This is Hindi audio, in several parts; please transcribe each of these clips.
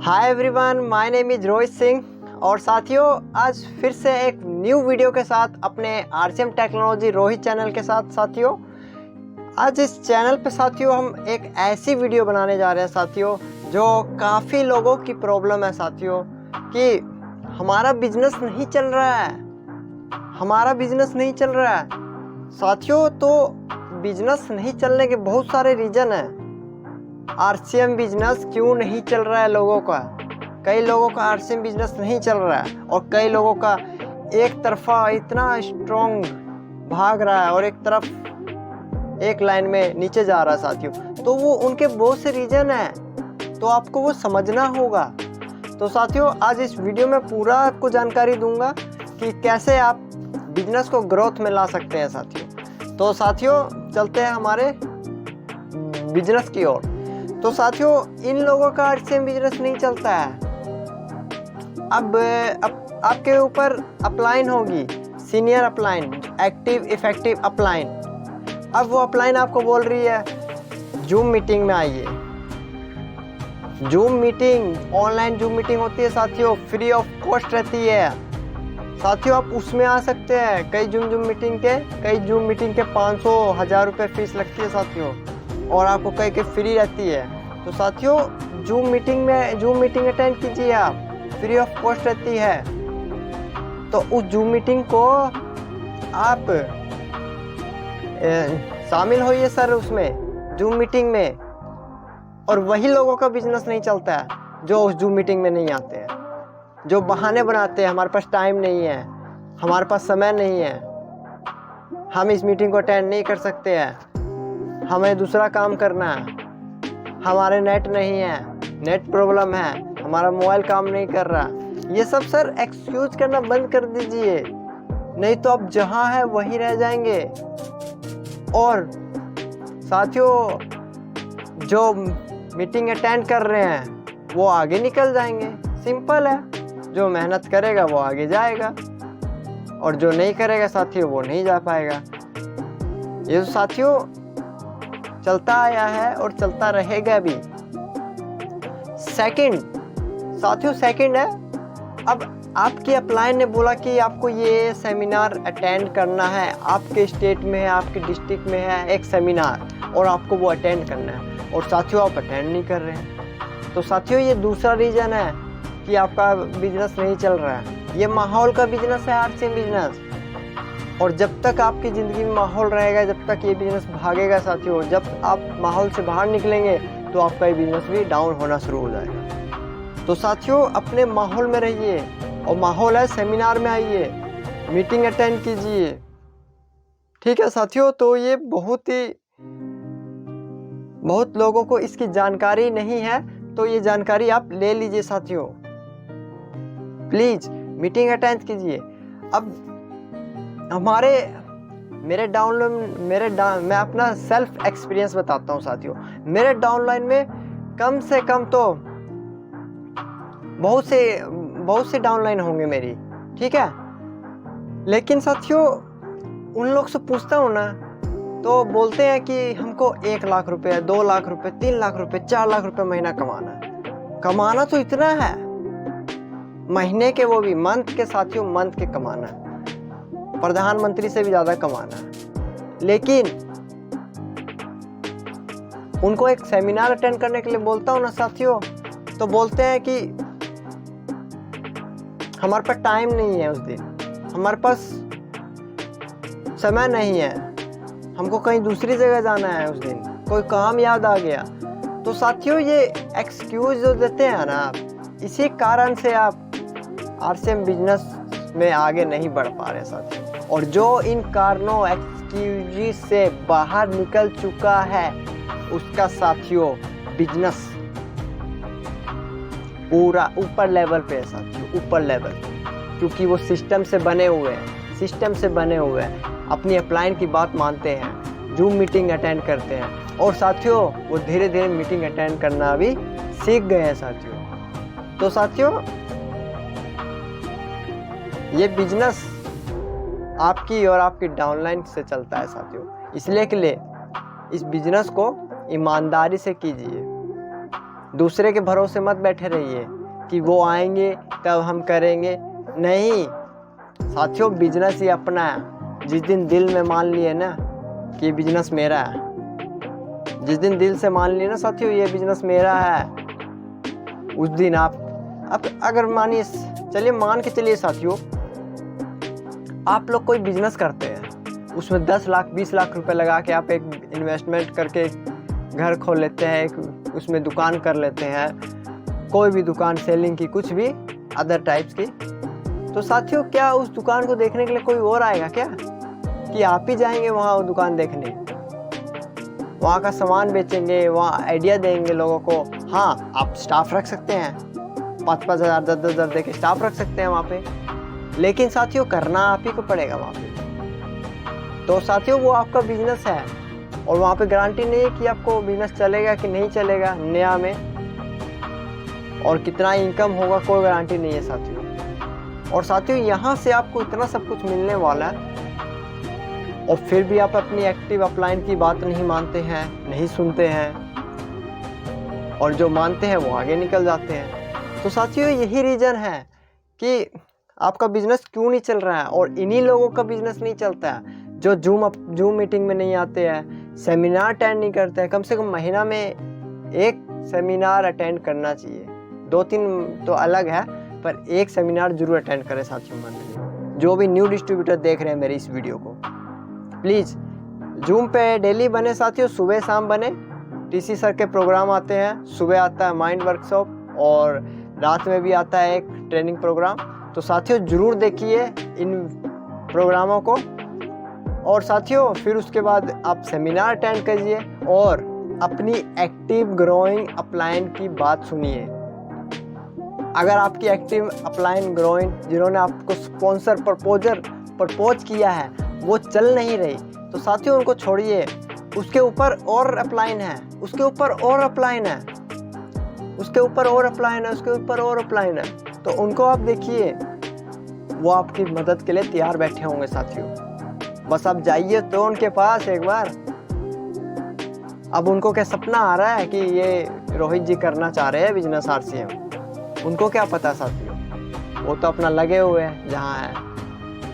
Hi everyone, my name is Rohit Singh और साथियों आज फिर से एक न्यू वीडियो के साथ अपने आरसीएम टेक्नोलॉजी रोहित चैनल के साथ साथियों आज इस चैनल पे साथियों हम एक ऐसी वीडियो बनाने जा रहे हैं साथियों जो काफ़ी लोगों की प्रॉब्लम है साथियों कि हमारा बिजनेस नहीं चल रहा है, हमारा बिजनेस नहीं चल रहा है साथियों। तो बिजनेस नहीं चलने के बहुत सारे रीज़न हैं। आरसीएम बिजनेस क्यों नहीं चल रहा है लोगों का? कई लोगों का आरसीएम बिजनेस नहीं चल रहा है और कई लोगों का एक तरफा इतना स्ट्रॉन्ग भाग रहा है और एक तरफ एक लाइन में नीचे जा रहा है साथियों। तो वो उनके बहुत से रीजन हैं, तो आपको वो समझना होगा। तो साथियों आज इस वीडियो में पूरा आपको जानकारी दूंगा कि कैसे आप बिजनेस को ग्रोथ में ला सकते हैं साथियों। तो साथियों चलते हैं हमारे बिजनेस की ओर। तो साथियों इन लोगों का आरसीएम बिजनेस नहीं चलता है। अब आपके ऊपर अपलाइन होगी, senior upline, active effective upline. अब वो अपलाइन आपको बोल रही है जूम मीटिंग में आइए। Zoom meeting, online zoom meeting होती है साथियों, फ्री ऑफ कॉस्ट रहती है साथियों। आप उसमें आ सकते हैं। कई जूम मीटिंग के 500-1000 रुपये फीस लगती है साथियों और आपको कई के फ्री रहती है। तो साथियों जूम मीटिंग अटेंड कीजिए, आप फ्री ऑफ कॉस्ट रहती है। तो उस जूम मीटिंग को आप शामिल होइए सर उसमें जूम मीटिंग में। और वही लोगों का बिजनेस नहीं चलता है जो उस जूम मीटिंग में नहीं आते हैं, जो बहाने बनाते हैं हमारे पास टाइम नहीं है, हमारे पास समय नहीं है, हम इस मीटिंग को अटेंड नहीं कर सकते हैं, हमें दूसरा काम करना है, हमारे नेट नहीं है, नेट प्रॉब्लम है, हमारा मोबाइल काम नहीं कर रहा। ये सब सर एक्सक्यूज करना बंद कर दीजिए, नहीं तो आप जहाँ है वहीं रह जाएंगे। और साथियों जो मीटिंग अटेंड कर रहे हैं वो आगे निकल जाएंगे, सिंपल है। जो मेहनत करेगा वो आगे जाएगा और जो नहीं करेगा साथियों वो नहीं जा पाएगा। ये तो साथियों चलता आया है और चलता रहेगा भी। सेकंड है, अब आपकी अपलाइन ने बोला कि आपको ये सेमिनार अटेंड करना है, आपके स्टेट में है, आपके डिस्ट्रिक्ट में है एक सेमिनार और आपको वो अटेंड करना है और साथियों आप अटेंड नहीं कर रहे हैं। तो साथियों ये दूसरा रीज़न है कि आपका बिजनेस नहीं चल रहा है। ये माहौल का बिजनेस है आरसीएम बिजनेस, और जब तक आपकी ज़िंदगी में माहौल रहेगा जब तक ये बिज़नेस भागेगा साथियों। जब आप माहौल से बाहर निकलेंगे तो आपका ये बिज़नेस भी डाउन होना शुरू हो जाएगा। तो साथियों अपने माहौल में रहिए, और माहौल है सेमिनार में आइए, मीटिंग अटेंड कीजिए, ठीक है साथियों। तो ये बहुत लोगों को इसकी जानकारी नहीं है, तो ये जानकारी आप ले लीजिए साथियों। प्लीज़ मीटिंग अटेंड कीजिए। अब मैं अपना सेल्फ एक्सपीरियंस बताता हूँ साथियों। मेरे डाउनलाइन में कम से कम तो बहुत से डाउनलाइन होंगे मेरी, ठीक है। लेकिन साथियों उन लोग से पूछता हूँ ना तो बोलते हैं कि हमको 1 लाख रुपए, 2 लाख रुपए, 3 लाख रुपए, 4 लाख रुपए महीना कमाना है। कमाना तो इतना है महीने के, वो भी मंथ के साथियों, मंथ के कमाना है, प्रधानमंत्री से भी ज़्यादा कमाना है। लेकिन उनको एक सेमिनार अटेंड करने के लिए बोलता हूँ ना साथियों, तो बोलते हैं कि हमारे पास टाइम नहीं है, उस दिन हमारे पास समय नहीं है, हमको कहीं दूसरी जगह जाना है, उस दिन कोई काम याद आ गया। तो साथियों ये एक्सक्यूज जो देते हैं ना आप, इसी कारण से आप आरसीएम बिजनेस में आगे नहीं बढ़ पा रहे साथियों। और जो इन कारणों एक्सक्यूज से बाहर निकल चुका है उसका साथियों बिजनेस पूरा ऊपर लेवल पे है साथियों, ऊपर लेवल, क्योंकि वो सिस्टम से बने हुए हैं, अपनी अपलाइन की बात मानते हैं, जूम मीटिंग अटेंड करते हैं और साथियों वो धीरे धीरे मीटिंग अटेंड करना भी सीख गए हैं साथियों। तो साथियों ये बिजनेस आपकी और आपकी डाउनलाइन से चलता है साथियों, इसलिए के लिए इस बिजनेस को ईमानदारी से कीजिए। दूसरे के भरोसे मत बैठे रहिए कि वो आएंगे तब हम करेंगे। नहीं साथियों, बिजनेस ही अपना है। जिस दिन दिल में मान लिए ना कि बिजनेस मेरा है, जिस दिन दिल से मान लिए ना साथियों ये बिजनेस मेरा है, उस दिन आप अब अगर मानिए, चलिए मान के चलिए साथियों, आप लोग कोई बिजनेस करते हैं, उसमें 10 लाख 20 लाख रुपए लगा के आप एक इन्वेस्टमेंट करके घर खोल लेते हैं, एक उसमें दुकान कर लेते हैं, कोई भी दुकान, सेलिंग की, कुछ भी अदर टाइप्स की। तो साथियों क्या उस दुकान को देखने के लिए कोई और आएगा क्या, कि आप ही जाएंगे वहाँ वो दुकान देखने, वहाँ का सामान बेचेंगे, वहाँ आइडिया देंगे लोगों को। हाँ आप स्टाफ रख सकते हैं, 5-5 हज़ार 10-10 हज़ार दे के स्टाफ रख सकते हैं वहाँ पे, लेकिन साथियों करना आप ही को पड़ेगा वहाँ पे। तो साथियों वो आपका बिजनेस है और वहाँ पे गारंटी नहीं है कि आपको बिजनेस चलेगा कि नहीं चलेगा नया में, और कितना इनकम होगा कोई गारंटी नहीं है साथियों। और साथियों यहाँ से आपको इतना सब कुछ मिलने वाला है और फिर भी आप अपनी एक्टिव अपलाइन की बात नहीं मानते हैं, नहीं सुनते हैं, और जो मानते हैं वो आगे निकल जाते हैं। तो साथियों यही रीज़न है कि आपका बिजनेस क्यों नहीं चल रहा है। और इन्हीं लोगों का बिजनेस नहीं चलता है जो जूम मीटिंग में नहीं आते हैं, सेमिनार अटेंड नहीं करते हैं। कम से कम महीना में एक सेमिनार अटेंड करना चाहिए, 2-3 तो अलग है, पर एक सेमिनार जरूर अटेंड करें साथियों मंथली। जो भी न्यू डिस्ट्रीब्यूटर देख रहे हैं मेरी इस वीडियो को, प्लीज़ जूम पे डेली बने साथियों, सुबह शाम बने। टीसी सर के प्रोग्राम आते हैं, सुबह आता है माइंड वर्कशॉप और रात में भी आता है एक ट्रेनिंग प्रोग्राम। तो साथियों ज़रूर देखिए इन प्रोग्रामों को, और साथियों फिर उसके बाद आप सेमिनार अटेंड कीजिए और अपनी एक्टिव ग्रोइंग अपलाइन की बात सुनिए। अगर आपकी एक्टिव अपलाइन ग्रोइंग जिन्होंने आपको स्पॉन्सर प्रपोज किया है वो चल नहीं रही, तो साथियों उनको छोड़िए। उसके ऊपर और अपलाइन है, उसके ऊपर और अपलाइन है, उसके ऊपर और अपलाइन है, उसके ऊपर और अपलाइन है। तो उनको आप देखिए, वो आपकी मदद के लिए तैयार बैठे होंगे साथियों। बस आप जाइए तो उनके पास एक बार। अब उनको क्या सपना आ रहा है कि ये रोहित जी करना चाह रहे हैं बिजनेस आरसीएम, उनको क्या पता साथियों, वो तो अपना लगे हुए हैं जहाँ है।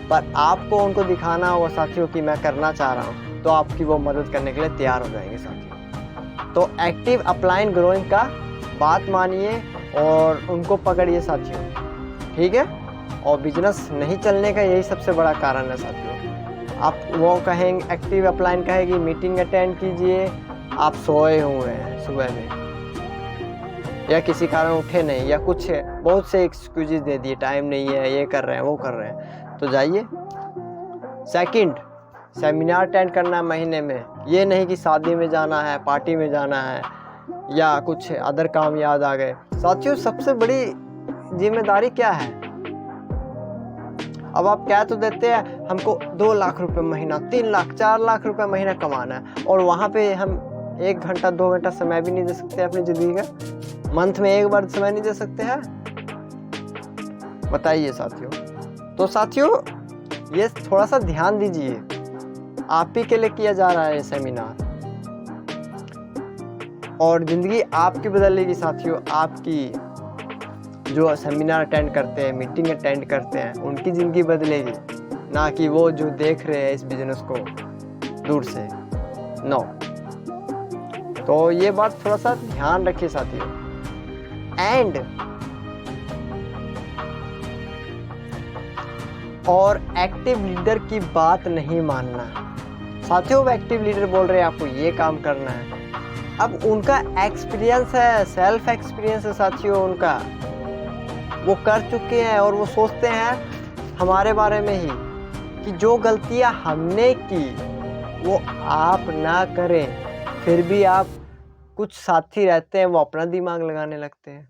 पर आपको उनको दिखाना होगा साथियों कि मैं करना चाह रहा हूँ, तो आपकी वो मदद करने के लिए तैयार हो जाएंगे साथियों। तो एक्टिव अपलाइन ग्रोइंग का बात मानिए और उनको पकड़िए साथियों, ठीक है। और बिजनेस नहीं चलने का यही सबसे बड़ा कारण है साथियों। आप वो कहेंगे, एक्टिव अपलाइन कहेगी मीटिंग अटेंड कीजिए, आप सोए हुए हैं सुबह में, या किसी कारण उठे नहीं, या कुछ बहुत से एक्सक्यूजेस दे दिए, टाइम नहीं है, ये कर रहे हैं वो कर रहे हैं, तो जाइए। सेकंड, सेमिनार अटेंड करना है महीने में, ये नहीं कि शादी में जाना है, पार्टी में जाना है, या कुछ अदर काम याद आ गए। साथियों सबसे बड़ी जिम्मेदारी क्या है, अब आप कह तो देते हैं हमको 2 लाख रुपए महीना, 3 लाख 4 लाख रुपए महीना कमाना है, और वहाँ पे हम 1 घंटा 2 घंटा समय भी नहीं दे सकते अपनी ज़िंदगी का, मंथ में एक बार समय नहीं दे सकते हैं, बताइए साथियों। तो साथियों ये थोड़ा सा ध्यान दीजिए, आप ही के लिए किया जा रहा है ये सेमिनार, और ज़िंदगी आपकी बदलेगी साथियों। आपकी जो सेमिनार अटेंड करते हैं, मीटिंग अटेंड करते हैं, उनकी ज़िंदगी बदलेगी, ना कि वो जो देख रहे हैं इस बिजनेस को दूर से। नो, तो ये बात थोड़ा सा ध्यान रखिए साथियों। एंड और एक्टिव लीडर की बात नहीं मानना साथियों। वो एक्टिव लीडर बोल रहे हैं आपको ये काम करना है, अब उनका एक्सपीरियंस है, सेल्फ एक्सपीरियंस है साथियों उनका, वो कर चुके हैं, और वो सोचते हैं हमारे बारे में ही कि जो गलतियां हमने की वो आप ना करें। फिर भी आप कुछ साथी रहते हैं वो अपना दिमाग लगाने लगते हैं।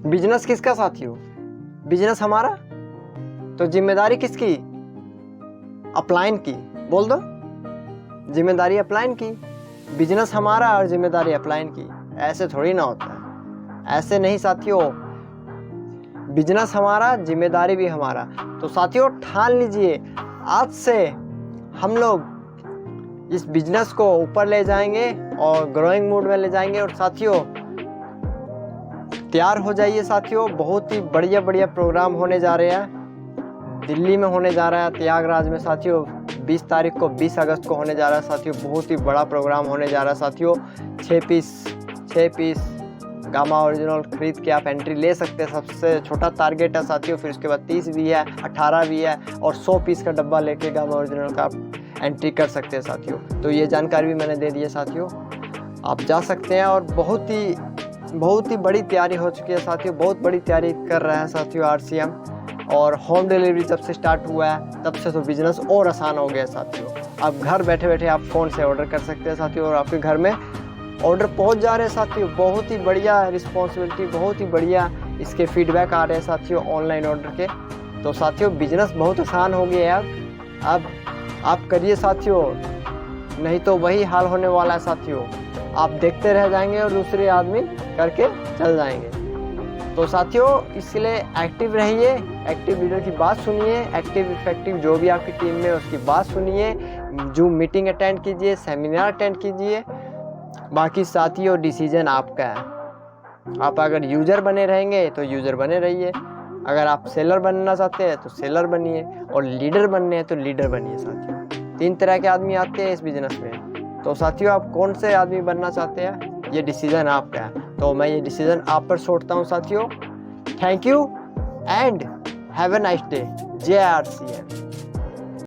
बिजनेस किसका साथियों, बिजनेस हमारा, तो जिम्मेदारी किसकी, अपलाइन की, बोल दो, जिम्मेदारी अपलाइन की। बिजनेस हमारा और जिम्मेदारी अपलाइन की, ऐसे थोड़ी ना होता है, ऐसे नहीं साथियों। बिजनेस हमारा, जिम्मेदारी भी हमारा। तो साथियों ठान लीजिए, आज से हम लोग इस बिजनेस को ऊपर ले जाएंगे और ग्रोइंग मोड में ले जाएंगे। और साथियों तैयार हो जाइए साथियों, बहुत ही बढ़िया बढ़िया प्रोग्राम होने जा रहे हैं। दिल्ली में होने जा रहा है प्रयागराज में साथियों, 20 तारीख को 20 अगस्त को होने जा रहा है साथियों। बहुत ही बड़ा प्रोग्राम होने जा रहा है साथियों। 6 पीस गामा ओरिजिनल खरीद के आप एंट्री ले सकते हैं। सबसे छोटा टारगेट है साथियों। फिर उसके बाद 30 भी है, 18 भी है और 100 पीस का डब्बा लेके गामा ओरिजिनल का आप एंट्री कर सकते हैं साथियों। तो ये जानकारी भी मैंने दे दी है साथियों, आप जा सकते हैं। और बहुत ही बड़ी तैयारी हो चुकी है साथियों, बहुत बड़ी तैयारी कर रहा है साथियों RCM। और होम डिलीवरी जब से स्टार्ट हुआ है तब से तो बिजनेस और आसान हो गया साथियों। अब घर बैठे बैठे आप फ़ोन से ऑर्डर कर सकते हैं साथियों और आपके घर में ऑर्डर पहुंच जा रहे हैं साथियों। बहुत ही बढ़िया रिस्पॉन्सिबिलिटी, बहुत ही बढ़िया इसके फीडबैक आ रहे हैं साथियों ऑनलाइन ऑर्डर के। तो साथियों बिजनेस बहुत आसान हो गया है अब आप करिए साथियों, नहीं तो वही हाल होने वाला है साथियों। आप देखते रह जाएंगे और दूसरे आदमी करके चल जाएंगे। तो साथियों इसलिए एक्टिव रहिए, एक्टिव लीडर की बात सुनिए, एक्टिव इफेक्टिव जो भी आपकी टीम में है उसकी बात सुनिए, जूम मीटिंग अटेंड कीजिए, सेमिनार अटेंड कीजिए। बाकी साथियों डिसीजन आपका है। आप अगर यूज़र बने रहेंगे तो यूज़र बने रहिए, अगर आप सेलर बनना चाहते हैं तो सेलर बनिए, और लीडर बनने हैं तो लीडर बनिए साथियों। 3 तरह के आदमी आते हैं इस बिज़नेस में। तो साथियों आप कौन से आदमी बनना चाहते हैं ये डिसीज़न आपका है। तो मैं ये डिसीज़न आप पर छोड़ता हूँ साथियों। Thank you and have a nice day. जय RCM।